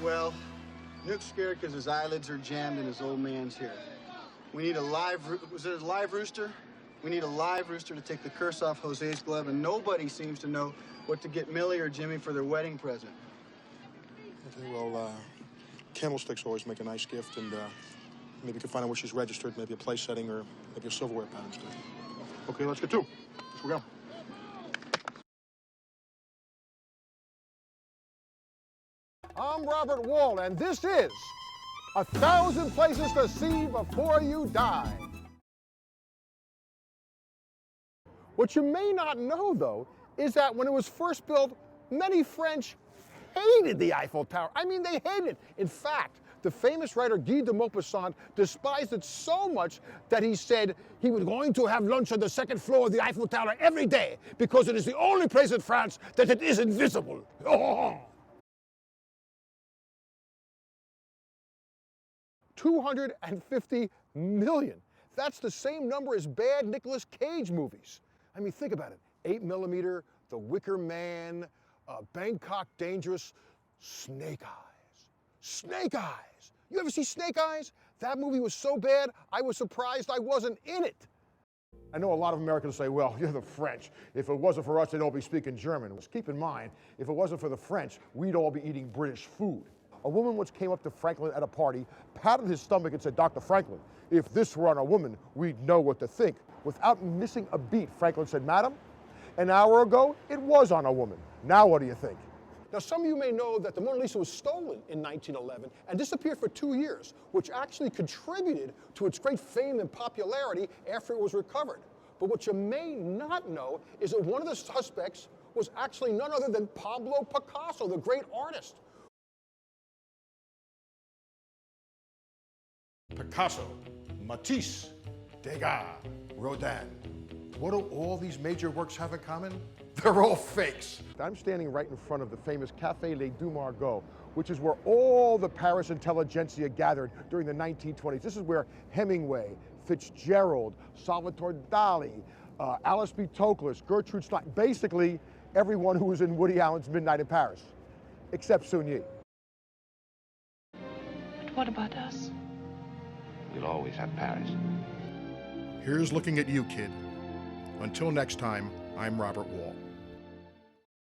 Well, Nook's scared because his eyelids are jammed in his old man's hair. We need a live, was it a live rooster? We need a live rooster to take the curse off Jose's glove, and nobody seems to know what to get Millie or Jimmy for their wedding present. Okay, well, candlesticks always make a nice gift, and maybe you can find out where she's registered, maybe a place setting or maybe a silverware pattern. Okay, let's get to. Let's go. I'm Robert Wuhl, and this is 1,000 Places to See Before You Die. What you may not know, though, is that when it was first built, many French hated the Eiffel Tower. I mean, they hated it. In fact, the famous writer Guy de Maupassant despised it so much that he said he was going to have lunch on the second floor of the Eiffel Tower every day because it is the only place in France that it is invisible. Oh. 250 million. That's the same number as bad Nicolas Cage movies. I mean, think about it. 8mm, The Wicker Man, Bangkok Dangerous, Snake Eyes. Snake Eyes! You ever see Snake Eyes? That movie was so bad, I was surprised I wasn't in it. I know a lot of Americans say, well, you're the French. If it wasn't for us, they'd all be speaking German. Well, keep in mind, if it wasn't for the French, we'd all be eating British food. A woman once came up to Franklin at a party, patted his stomach and said, Dr. Franklin, if this were on a woman, we'd know what to think. Without missing a beat, Franklin said, Madam, an hour ago, it was on a woman. Now what do you think? Now, some of you may know that the Mona Lisa was stolen in 1911 and disappeared for 2 years, which actually contributed to its great fame and popularity after it was recovered. But what you may not know is that one of the suspects was actually none other than Pablo Picasso, the great artist. Picasso, Matisse, Degas, Rodin. What do all these major works have in common? They're all fakes. I'm standing right in front of the famous Café Les Deux Margots, which is where all the Paris intelligentsia gathered during the 1920s. This is where Hemingway, Fitzgerald, Salvatore Dali, Alice B. Toklas, Gertrude Stein, basically everyone who was in Woody Allen's Midnight in Paris, except Sun Yi. But what about us? We'll always have Paris. Here's looking at you, kid. Until next time, I'm Robert Wuhl.